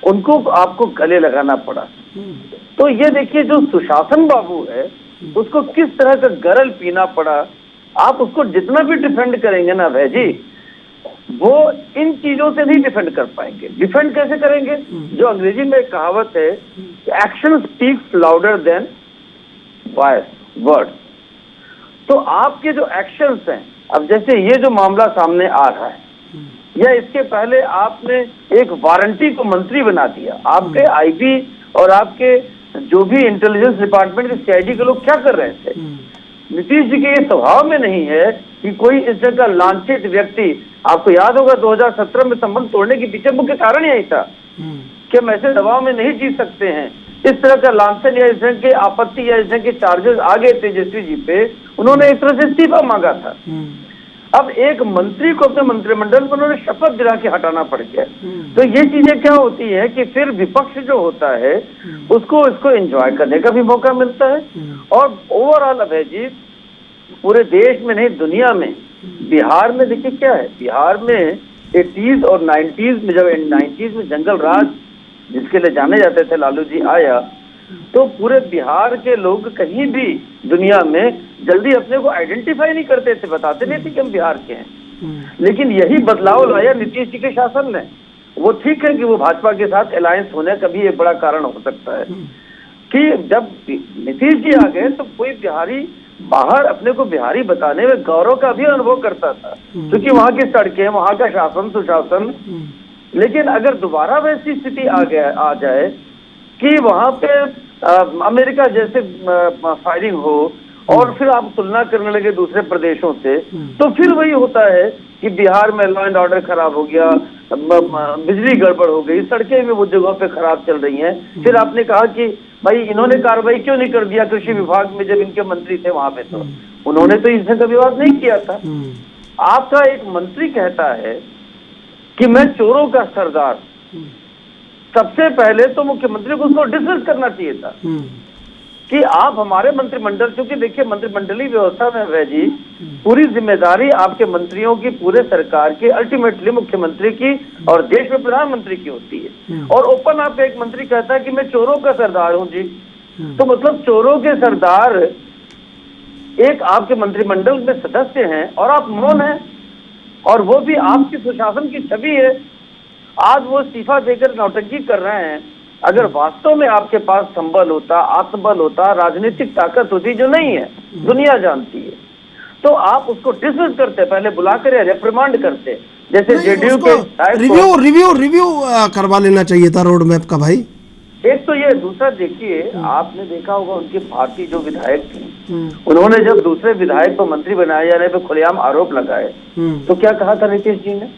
उनको आपको गले लगाना पड़ा। तो ये देखिए, जो सुशासन बाबू है, उसको किस तरह का गरल पीना पड़ा। आप उसको जितना भी डिफेंड करेंगे ना भाई जी, वो इन चीजों से नहीं डिफेंड कर पाएंगे। डिफेंड कैसे करेंगे? जो अंग्रेजी में एक कहावत है कि action speaks louder than words. तो आपके जो एक्शंस हैं, अब जैसे ये जो मामला सामने आ रहा है, या इसके पहले आपने एक वारंटी को मंत्री बना दिया। आपके आईबी और आपके जो भी इंटेलिजेंस डिपार्टमेंट के सीआईडी के लोग क्या कर रहे थे? नीतीश जी के ये स्वभाव में नहीं है कि कोई इस तरह का लांछित व्यक्ति, आपको याद होगा 2017 में संबंध तोड़ने के पीछे मुख्य कारण यही था कि हम ऐसे दबाव में नहीं जी सकते हैं। इस तरह का लांछन या इस तरह के आपत्ति या इस तरह के चार्जेस आ गए तेजस्वी जी पे, उन्होंने एक तरह से इस्तीफा मांगा था। अब एक मंत्री को अपने मंत्रिमंडल में उन्होंने शपथ दिला के हटाना पड़ गया। तो ये चीजें क्या होती है कि फिर विपक्ष जो होता है उसको इसको एंजॉय करने का भी मौका मिलता है। और ओवरऑल अभय जी, पूरे देश में नहीं दुनिया में, बिहार में देखिए क्या है, बिहार में 80s और 90s में, जब 90s में जंगल राज जिसके लिए जाने जाते थे लालू जी आया, तो पूरे बिहार के लोग कहीं भी दुनिया में जल्दी अपने को आइडेंटिफाई नहीं करते थे, बताते नहीं थे कि हम बिहार के हैं। लेकिन यही बदलाव लाया नीतीश जी के शासन ने। वो ठीक है कि वो भाजपा के साथ अलायंस होने का भी एक बड़ा कारण हो सकता है कि जब नीतीश जी आ गए तो कोई बिहारी बाहर अपने को बिहारी बताने में गौरव का भी अनुभव करता था, क्योंकि वहां की सड़कें, वहां का शासन सुशासन। लेकिन अगर दोबारा वैसी स्थिति आ जाए कि वहां पे अमेरिका जैसे फायरिंग हो और फिर आप तुलना करने लगे दूसरे प्रदेशों से, तो फिर वही होता है कि बिहार में लॉ एंड ऑर्डर खराब हो गया, बिजली गड़बड़ हो गई, सड़कें भी वो जगहों पे खराब चल रही हैं। फिर आपने कहा कि भाई इन्होंने कार्रवाई क्यों नहीं कर दिया कृषि विभाग में जब इनके मंत्री थे वहां पे? तो उन्होंने तो इससे का विवाद नहीं किया था। आपका एक मंत्री कहता है कि मैं चोरों का सरदार, सबसे पहले तो मुख्यमंत्री को उसको डिसमिस करना चाहिए था कि आप हमारे मंत्रिमंडल, क्योंकि देखिए मंत्रिमंडलीय व्यवस्था में है जी, पूरी जिम्मेदारी आपके मंत्रियों की, पूरे सरकार की, अल्टीमेटली मुख्यमंत्री की और देश में प्रधानमंत्री की होती है। और ओपन आपका एक मंत्री कहता है कि मैं चोरों का सरदार हूं जी, तो मतलब चोरों के सरदार एक आपके मंत्रिमंडल में सदस्य हैं और आप मौन हैं, और वो भी आपकी सुशासन की छवि है। आज वो इस्तीफा देकर नौटंकी कर रहे हैं। अगर वास्तव में आपके पास संबल होता, आत्मबल होता, राजनीतिक ताकत होती, जो नहीं है, दुनिया जानती है, तो आप उसको डिसमिस करते, पहले बुलाकर रिप्रिमांड करते, जैसे जेडीयू के रिव्यू करवा लेना चाहिए था रोड मैप का भाई। एक तो ये, दूसरा देखिए, आपने देखा होगा उनके भारतीय जो विधायक थे, उन्होंने जब दूसरे विधायक को मंत्री बनाए जाने पे खुलेआम आरोप लगाए, तो क्या कहा था नीतीश जी ने?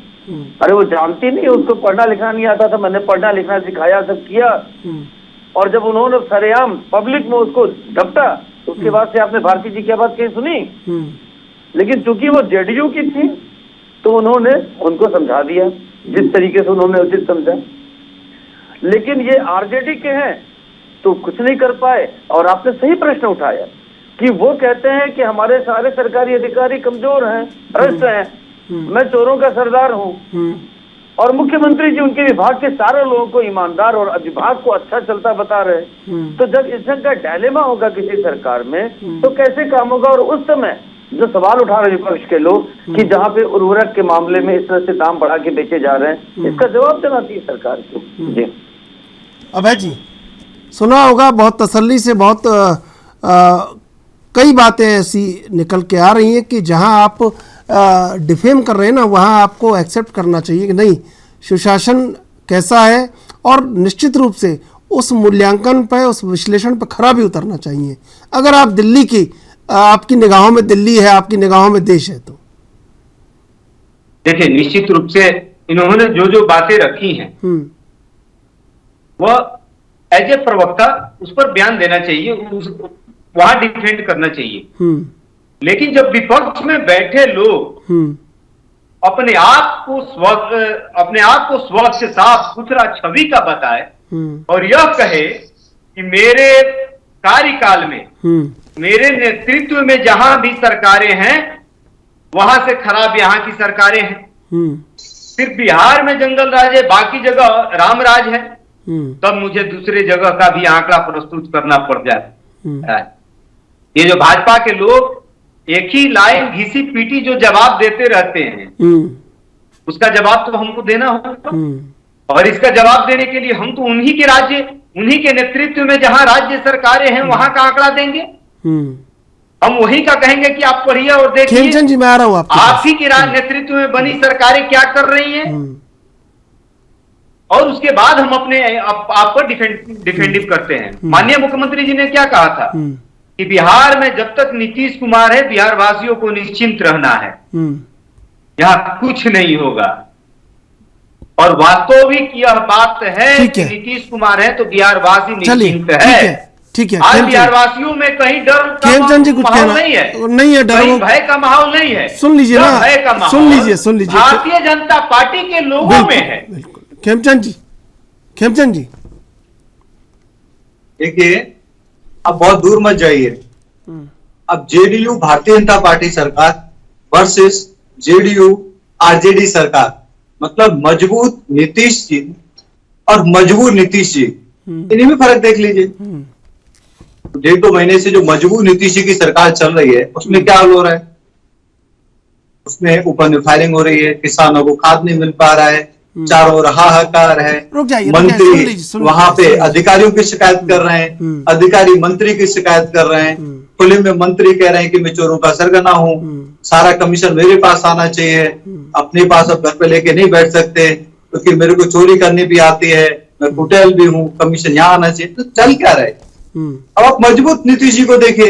अरे वो जानती नहीं, उसको पढ़ना लिखना नहीं आता था, मैंने पढ़ना लिखना सिखाया, सब किया। और जब उन्होंने सरेआम पब्लिक में उसको झपटा, तो उसके बाद से आपने भारती जी की बात कहीं सुनी? लेकिन चूंकि वो जेडीयू की थी तो उन्होंने उनको समझा दिया जिस तरीके से उन्होंने उचित समझा। लेकिन ये आरजेडी के हैं तो कुछ नहीं कर पाए। और आपने सही प्रश्न उठाया कि वो कहते हैं कि हमारे सारे सरकारी अधिकारी कमजोर हैं, भ्रष्ट हैं, मैं चोरों का सरदार हूं। और मुख्यमंत्री जी उनके विभाग के सारे लोगों को ईमानदार और विभाग को अच्छा चलता बता रहे। तो जब इस ढंग का डायलेमा होगा किसी सरकार में तो कैसे काम होगा? और उस समय जो सवाल उठा रहे विपक्ष के लोग कि जहां पे उर्वरक के मामले में इस तरह से दाम बढ़ा के बेचे जा रहे हैं, इसका जवाब देना चाहिए सरकार को। जी अभय जी, सुना होगा बहुत तसल्ली से, बहुत कई बातें ऐसी निकल के आ रही हैं कि जहां आप डिफेम कर रहे हैं ना, वहाँ आपको एक्सेप्ट करना चाहिए कि नहीं, सुशासन कैसा है, और निश्चित रूप से उस मूल्यांकन पर, उस विश्लेषण पर खरा भी उतरना चाहिए। अगर आप दिल्ली की, आपकी निगाहों में दिल्ली है, आपकी निगाहों में देश है, तो देखिए निश्चित रूप से इन्होंने जो जो बातें रखी हैं वह एज ए प्रवक्ता उस पर बयान देना चाहिए, वहां डिफेंड करना चाहिए। लेकिन जब विपक्ष में बैठे लोग अपने आप को स्वच्छ, साफ सुथरा छवि का बताए और यह कहे कि मेरे कार्यकाल में, मेरे नेतृत्व में जहां भी सरकारें हैं वहां से खराब यहां की सरकारें हैं, सिर्फ बिहार में जंगल राज है, बाकी जगह राम राज है, तब मुझे दूसरे जगह का भी आंकड़ा प्रस्तुत करना पड़ जाए। ये जो भाजपा के लोग एक ही लाइन घिसी पीटी जो जवाब देते रहते हैं, उसका जवाब तो हमको देना होगा। और इसका जवाब देने के लिए हम तो उन्हीं के नेतृत्व में जहां राज्य सरकारें हैं वहां का आंकड़ा देंगे। हम वही का कहेंगे कि आप पढ़िए और देखिए। खेमचंद जी मैं आ रहा हूं आप ही के नेतृत्व में बनी सरकारें क्या कर रही हैं, और उसके बाद हम अपने आप पर डिफेंडिव करते हैं। माननीय मुख्यमंत्री जी ने क्या कहा था कि बिहार में जब तक नीतीश कुमार है बिहार वासियों को निश्चिंत रहना है, यहां कुछ नहीं होगा। और वास्तविक यह बात है कि नीतीश कुमार है तो बिहार वासी निश्चिंत है। ठीक है, आज बिहार वासियों में कहीं डर का माहौल नहीं है, नहीं है डर, भय का माहौल नहीं है। सुन लीजिए ना, भय का माहौल सुन लीजिए भारतीय जनता पार्टी के लोगों में है। बिल्कुल खेमचंद जी देखिए, अब बहुत दूर मत जाइए। अब जेडीयू भारतीय जनता पार्टी सरकार वर्सेस जेडीयू आरजेडी सरकार, मतलब मजबूत नीतीश जी और मजबूर नीतीश जी, इन्हीं में फर्क देख लीजिए। 1.5-2 महीने से जो मजबूर नीतीश जी की सरकार चल रही है उसमें क्या हो रहा है? उसमें ओपन फायरिंग हो रही है, किसानों को खाद नहीं मिल पा रहा है, चारों ओर हाहाकार है। मंत्री वहां पे अधिकारियों की शिकायत कर रहे हैं, अधिकारी मंत्री की शिकायत कर रहे हैं। खुले में मंत्री कह रहे हैं कि मैं चोरों का सरगना हूं, सारा कमीशन मेरे पास आना चाहिए, अपने पास अब घर पे लेके नहीं बैठ सकते क्योंकि मेरे को चोरी करनी भी आती है, मैं कुटेल भी हूँ, कमीशन यहाँ आना चाहिए। तो चल क्या रहा है? अब आप मजबूत नीतीश जी को देखिए,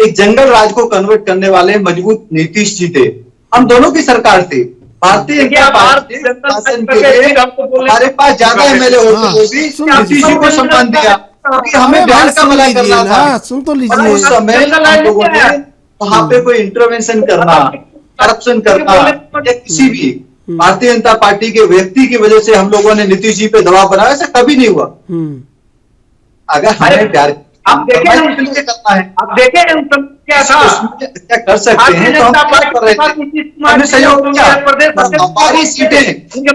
एक जंगल राज को कन्वर्ट करने वाले मजबूत नीतीश जी थे। हम दोनों की सरकार थी। भारतीय जनता पार्टी शासन के लिए हमारे पास ज्यादा एमएलए होते हुए भी नीतीश जी को सम्मान दिया क्योंकि हमें बिहार का भला करना था। सुन तो और लीजिए, उस समय हम लोगों ने वहां पे कोई इंटरवेंशन करना, करप्शन करना या किसी भी भारतीय जनता पार्टी के व्यक्ति की वजह से हम लोगों ने नीतीश जी पे दबाव बनाया, ऐसा कभी नहीं हुआ। अगर हमें प्यार आप देखें करना है, आप देखें क्या था, क्या कर सकते हैं तो हम क्या कर रहे थे? हमने सहयोग किया, हमारी सीटें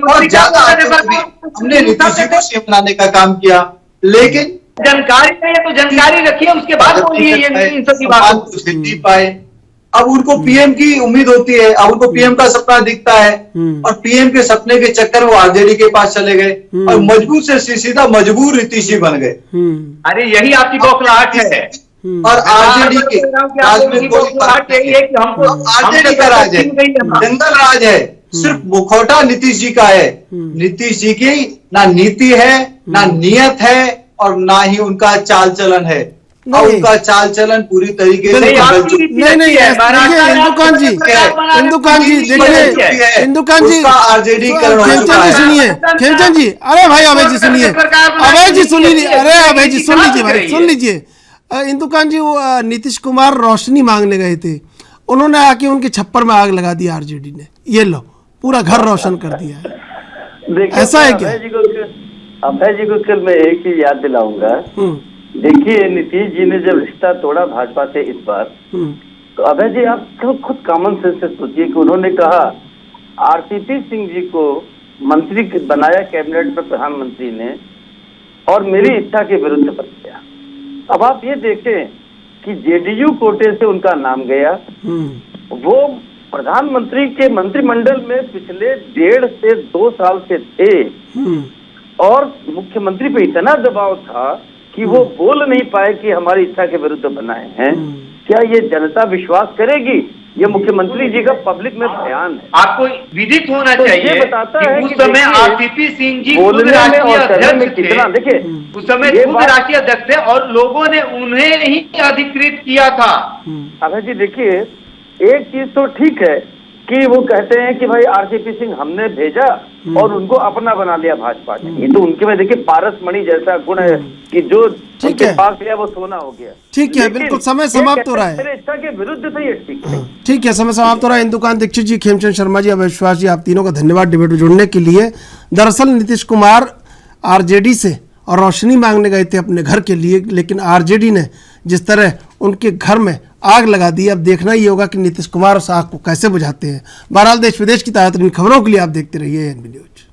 और ज्यादा हमने नीतीश जी को सीएम बनाने का काम किया। लेकिन जानकारी नहीं है तो जानकारी रखिए, उसके बाद बोलिए इन सब की बात नहीं पाए। अब उनको पीएम की उम्मीद होती है, अब उनको पीएम का सपना दिखता है और पीएम के सपने के चक्कर वो आरजेडी के पास चले गए और मजबूर से सीधा मजबूर नीतीश जी बन गए। अरे यही आपकी बौखलाहट है। और आरजेडी के राज में आरजेडी का राज है, जंगल राज है, सिर्फ मुखौटा नीतीश जी का है। नीतीश जी की ना नीति है, ना नियत है और ना ही उनका चाल चलन है। और उनका चाल चलन पूरी तरीके से नहीं इंदुकांत जी देखिए, इंदुकांत जी आरजेडी खेमचंद जी सुनिए, खेमचंद जी, अरे भाई अभय जी सुनिए, अभय जी सुनिए, अरे अभय जी सुन लीजिए भाई, सुन लीजिए। इंदुकांत जी वो नीतीश कुमार रोशनी मांगने गए थे, उन्होंने आके उनके छप्पर में आग लगा दी आरजेडी ने, ये लो पूरा घर रोशन कर दिया है। ऐसा है क्या? अभय जी को कल मैं एक ही याद दिलाऊंगा। देखिए, नीतीश जी ने जब रिश्ता तोड़ा भाजपा से इस बार, तो अभय जी आप खुद कॉमन सेंस से सोचिए कि उन्होंने कहा आरसीपी सिंह जी को मंत्री बनाया कैबिनेट में प्रधानमंत्री ने और मेरी इच्छा के विरुद्ध बन गया। अब आप ये देखें कि जेडीयू कोटे से उनका नाम गया, वो प्रधानमंत्री के मंत्रिमंडल में पिछले 1.5 से 2 साल से थे और मुख्यमंत्री पे इतना दबाव था कि वो बोल नहीं पाए कि हमारी इच्छा के विरुद्ध बनाए हैं। क्या ये जनता विश्वास करेगी? ये मुख्यमंत्री जी का पब्लिक में बयान है। आपको विदित होना तो चाहिए, ये बताता है उस कि समय आरसीपी सिंह जी खुद राष्ट्रीय अध्यक्ष थे। देखिए, उस समय खुद राष्ट्रीय अध्यक्ष थे और लोगों ने उन्हें ही अधिकृत किया था। अभय जी देखिए, एक चीज तो ठीक है कि वो कहते हैं कि भाई आरसीपी सिंह हमने भेजा और उनको अपना बना लिया भाजपा ने। ये तो उनके में देखिए पारसमणि जैसा गुण है कि जो उनके पास गया वो सोना हो गया। ठीक है, बिल्कुल समय समाप्त हो रहा है। मेरे इच्छा के विरुद्ध तो ये ठीक है, समय समाप्त हो रहा है। इंदुकांत दीक्षित जी, खेमचंद शर्मा जी, अभय विश्वास जी, आप तीनों का धन्यवाद डिबेट में जुड़ने के लिए। दरअसल नीतीश कुमार आरजेडी से और रोशनी मांगने गए थे अपने घर के लिए, लेकिन आरजेडी ने जिस तरह उनके घर में आग लगा दी, अब देखना ही होगा कि नीतीश कुमार उस आग को कैसे बुझाते हैं। बहरहाल देश विदेश की ताज़ा तरीन खबरों के लिए आप देखते रहिए एएनबी न्यूज।